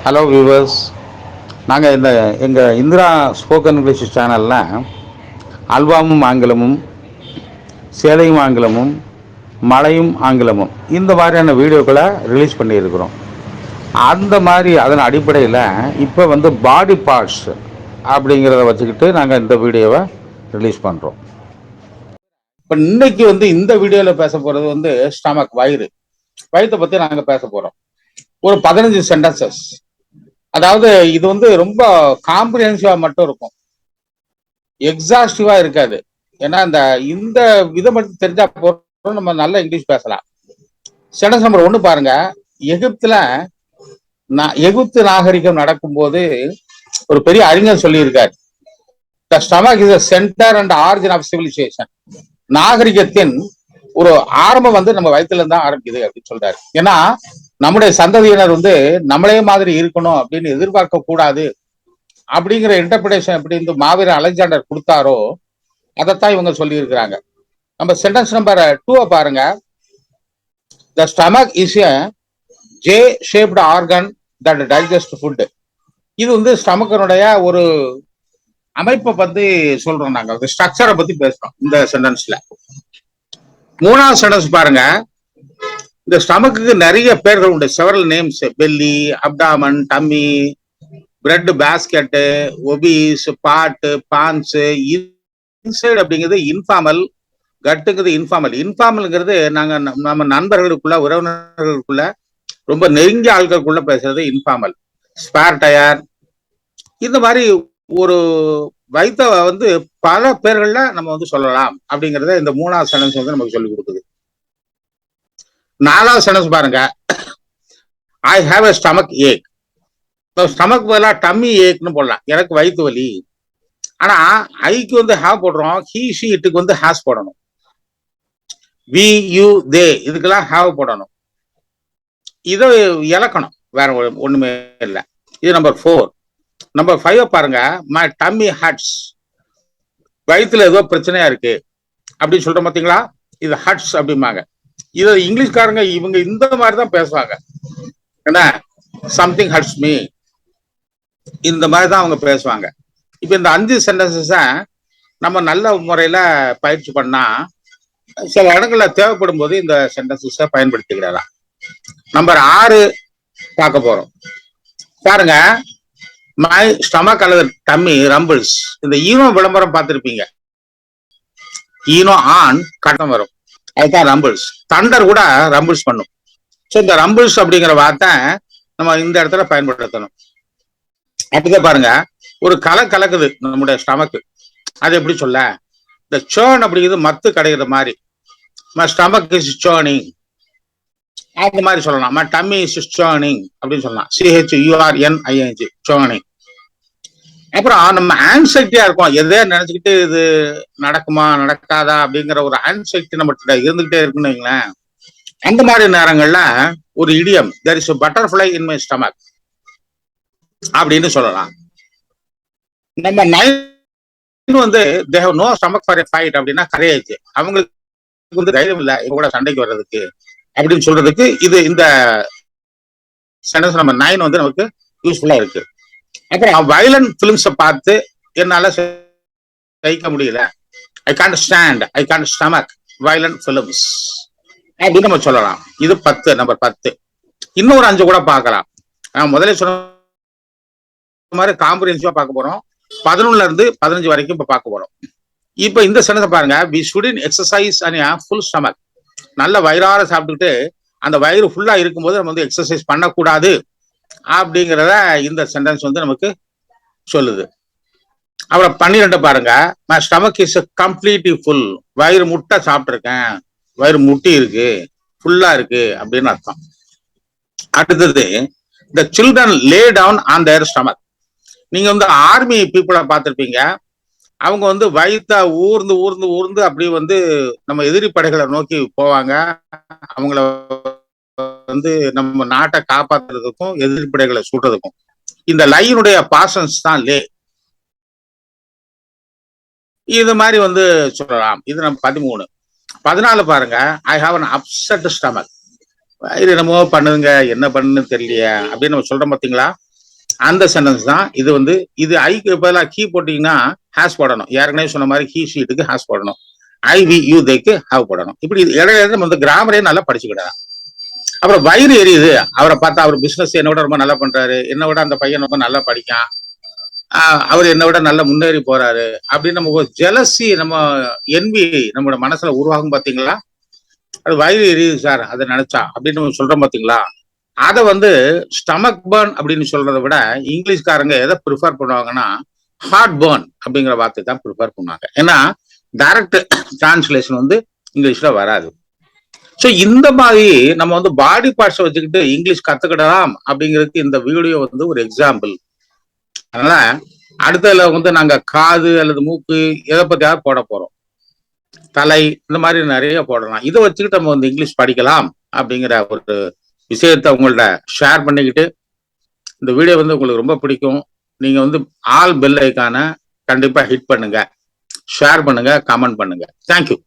Hello viewers, நாங்கள் எங்கள் Indira spoken English சேனலில் அல்வாவும் ஆங்கிலமும், சேலையும் ஆங்கிலமும், மழையும் ஆங்கிலமும் இந்த மாதிரியான வீடியோக்களை ரிலீஸ் பண்ணியிருக்கிறோம். அந்த மாதிரி அதன் அடிப்படையில் இப்போ பாடி பார்ட்ஸ் அப்படிங்கிறத வச்சுக்கிட்டு நாங்கள் இந்த வீடியோவை ரிலீஸ் பண்ணுறோம். இப்போ இன்னைக்கு இந்த வீடியோவில் பேச போகிறது ஸ்டமக், வயிற்றை பற்றி நாங்கள் பேச போகிறோம். ஒரு 15 சென்டென்சஸ். அதாவது இது ரொம்ப காம்ப்ரிஹென்சிவா மட்டும் இருக்கும், எக்ஸாஸ்டிவா இருக்காது. ஏன்னா இந்த இதை மட்டும் தெரிஞ்சா போறோம், நம்ம நல்ல இங்கிலீஷ் பேசலாம். சென்டென்ஸ் நம்பர் 1 பாருங்க. எகிப்து நாகரிகம் நடக்கும்போது ஒரு பெரிய அறிஞர் சொல்லியிருக்காரு, the stomach is the centre and origin of civilisation. நாகரிகத்தின் ஒரு ஆரம்பம் நம்ம வயிற்றுல இருந்து தான் ஆரம்பிக்குது அப்படின்னு சொல்றாரு. ஏன்னா நம்முடைய சந்ததியினர் நம்மளே மாதிரி இருக்கணும் அப்படின்னு எதிர்பார்க்க கூடாது அப்படிங்கிற இன்டர்பிரேஷன் எப்படி மாவீரர் அலெக்சாண்டர் கொடுத்தாரோ அதைத்தான் இவங்க சொல்லி இருக்கிறாங்க. நம்ம சென்டென்ஸ் நம்பர் 2 பாருங்க. த stomach is a J shaped organ that digest food. இது ஸ்டமக்கனுடைய ஒரு அமைப்பை பத்தி சொல்றோம், நாங்க ஸ்ட்ரக்சரை பத்தி பேசுறோம் இந்த சென்டென்ஸ்ல. 3வது சென்டென்ஸ் பாருங்க. இந்த ஸ்டமக்கு நிறைய பேர்கள் உண்டு, several names. Belly, abdomen, dummy, bread basket, obese, பாட்டு, பான்ஸ். இன்சைடு அப்படிங்கிறது இன்ஃபார்மல், கட்டுங்கிறது இன்ஃபார்மல். இன்ஃபார்மல்ங்கிறது நாங்க நம்ம நண்பர்களுக்குள்ள, உறவினர்களுக்குள்ள, ரொம்ப நெருங்கிய ஆட்களுக்குள்ள பேசுறது இன்ஃபார்மல். ஸ்பேர் டயர், இந்த மாதிரி ஒரு வயிற்ற பல பேர்கள்ல நம்ம சொல்லலாம் அப்படிங்கறத இந்த 3வது சென்டென்ஸ் நமக்கு சொல்லி கொடுக்குது. 4வது சென்டென்ஸ் பாருங்க. I have a stomach Ek. Stomach பதிலா டம்மி ஏக்னு போடலாம், எனக்கு வயிற்று வலி. ஆனா ஐக்கு ஹாவ் போடுறோம், ஹி ஷி இட்டுக்கு ஹாஸ் போடணும். வி யூ தே இதுக்கெல்லாம் ஹாவ் போடணும். இதை இலக்கணும், வேற ஒண்ணுமே இல்லை. இது நம்பர் 4. நம்பர் 5 பாருங்க. My dummy huts. வயிற்றுல ஏதோ பிரச்சனையா இருக்கு அப்படின்னு சொல்றோம் பாத்தீங்களா, இது ஹட்ஸ் அப்படிம்பாங்க. இது இங்கிலீஷ்காரங்க இவங்க இந்த மாதிரிதான் பேசுவாங்க. என்ன, சம்திங் ஹர்ட்ஸ் மீ, இந்த மாதிரிதான் அவங்க பேசுவாங்க. இப்ப இந்த 5 சென்டென்சஸ நம்ம நல்ல முறையில பயிற்சி பண்ணா சில இடங்கள்ல தேவைப்படும் போது இந்த சென்டென்சஸ பயன்படுத்திக்கலாம். நம்பர் 6 பார்க்க போறோம் பாருங்க. மை ஸ்டமக் அல்லது டம்மி ரம்பிள்ஸ். இந்த ஈனோ விளம்பரம் பார்த்திருப்பீங்க, ஈனோ ஆன் கட்டம் வரும், அதுதான் ரம்பிள்ஸ். தண்டர் கூட ரம்பிள்ஸ் பண்ணும். ஸோ இந்த ரம்பிள்ஸ் அப்படிங்கிற வார்த்தை நம்ம இந்த இடத்துல பயன்படுத்தணும். அப்படிதான் பாருங்க, ஒரு கலக்குது நம்முடைய ஸ்டமக்கு. அது எப்படி சொல்ல, இந்த சேர்ன் அப்படிங்கிறது மத்து கிடைக்கிற மாதிரி. மை ஸ்டமக் இஸ் சேர்னிங், அந்த மாதிரி சொல்லலாம். மை டம்மி இஸ் சேர்னிங் அப்படின்னு சொல்லலாம். CHURNING, churning. அப்புறம் நம்ம ஆன்சைட்டியா இருக்கோம், எதே நினைச்சுக்கிட்டு இது நடக்குமா நடக்காதா அப்படிங்கிற ஒரு ஆன்சைட்டி நம்ம இருந்துகிட்டே இருக்குன்னு வைங்களேன். அந்த மாதிரி நேரங்கள்ல ஒரு இடியம், there is a butterfly in my stomach அப்படின்னு சொல்லலாம். நம்ம 9 they have no stomach for a fight அப்படின்னா கரையாச்சு, அவங்களுக்கு தைரியம் இல்லை இவங்க கூட சண்டைக்கு வர்றதுக்கு அப்படின்னு சொல்றதுக்கு இது இந்த சென்டென்ஸ் நம்பர் 9 நமக்கு யூஸ்ஃபுல்லா இருக்கு. அப்புறம் வயலண்ட் பிலிம்ஸை பார்த்து என்னால சகிக்க முடியல, I can't stand, I can't stomach violent films அப்படின்னு நம்ம சொல்லலாம். இது 10, நம்பர் 10. இன்னொரு 5 கூட பார்க்கலாம். முதல்ல சொன்ன மாதிரி காம்ப்ரிஹென்சிவா பார்க்க போறோம். 11ல இருந்து 15 வரைக்கும் இப்ப பார்க்க போறோம். இப்ப இந்த சென்டென்ஸ் பாருங்க. we shouldn't exercise on a full stomach. நல்ல வயிறார சாப்பிட்டுக்கிட்டு அந்த வயிறு ஃபுல்லா இருக்கும்போது நம்ம எக்ஸசைஸ் பண்ணக்கூடாது அப்படிங்கிறத இந்த சென்டென்ஸ் நமக்கு சொல்லுது. அப்புறம் 12 பாருங்க. My stomach is completely full. வயிறு முட்டை சாப்பிட்டுருக்கேன், வயிறு முட்டி இருக்கு, ஃபுல்லா இருக்கு அப்படின்னு அர்த்தம். அடுத்தது, the children lay down on their stomach. நீங்க ஆர்மி பீப்புளை பார்த்திருப்பீங்க, அவங்க வயிற்ற ஊர்ந்து ஊர்ந்து ஊர்ந்து அப்படி நம்ம எதிரி படைகளை நோக்கி போவாங்க. அவங்கள நம்ம நாட்டை காப்பாத்துறதுக்கும் எதிரி படைகளை சுடுறதுக்கும். இந்த லைனுடைய பாசன்ஸ் தான் லே. இது மாதிரி சொல்லலாம். இது நம்ம 13. 14 பாருங்க. I have an upset stomach. வயிறு என்னமோ பண்ணுதுங்க, என்ன பண்ணுன்னு தெரியலையே அப்படின்னு நம்ம சொல்றோம் பாத்தீங்களா. அந்த சென்டென்ஸ் தான் இது வந்து. இது ஐக்கு பதிலாக கீ போட்டீங்கன்னா ஹேஸ் போடணும். ஏற்கனவே சொன்ன மாதிரி ஹீ ஷீட்டுக்கு ஹேஸ் போடணும். ஐ வி யூ தேக்கு ஹாவ் போடணும். இப்படி இடையில நம்ம வந்து கிராமரே நல்லா படிச்சுக்கிடலாம். அப்புறம் வயிறு எரியுது, அவரை பார்த்தா அவர் பிசினஸ் என்னோட ரொம்ப நல்லா பண்றாரு, என்னை விட அந்த பையன் ரொம்ப நல்லா படிக்கான், அவர் என்னை விட நல்லா முன்னேறி போறாரு அப்படின்னு நம்ம ஜெலசி, நம்ம என்வி நம்மளோட மனசுல உருவாகும் பாத்தீங்களா? அது வயிறு எரியுது சார் அதை நினைச்சா அப்படின்னு நம்ம சொல்றோம் பாத்தீங்களா? அதை வந்து ஸ்டமக் பர்ன் அப்படின்னு சொல்றதை விட இங்கிலீஷ்காரங்க எதை ப்ரிஃபர் பண்ணுவாங்கன்னா ஹார்ட் பர்ன் அப்படிங்கிற வார்த்தை தான் ப்ரிஃபர் பண்ணுவாங்க. ஏன்னா டைரக்ட் டிரான்ஸ்லேஷன் வந்து இங்கிலீஷ்ல வராது. ஸோ இந்த மாதிரி நம்ம வந்து பாடி பார்ட்ஸை வச்சுக்கிட்டு இங்கிலீஷ் கத்துக்கிடலாம் அப்படிங்கிறதுக்கு இந்த வீடியோ வந்து ஒரு எக்ஸாம்பிள். அதனால அடுத்ததுல வந்து நாங்க காது அல்லது மூக்கு எதை பத்தியாவது போட போறோம், தலை, இந்த மாதிரி நிறைய போடலாம். இதை வச்சுக்கிட்டு நம்ம வந்து இங்கிலீஷ் படிக்கலாம் அப்படிங்கிற ஒரு விஷயத்த உங்கள்ட்ட ஷேர் பண்ணிக்கிட்டு, இந்த வீடியோ வந்து உங்களுக்கு ரொம்ப பிடிக்கும். நீங்க வந்து ஆல் பெல் ஐக்கான கண்டிப்பா ஹிட் பண்ணுங்க, ஷேர் பண்ணுங்க, கமெண்ட் பண்ணுங்க. தேங்க்யூ.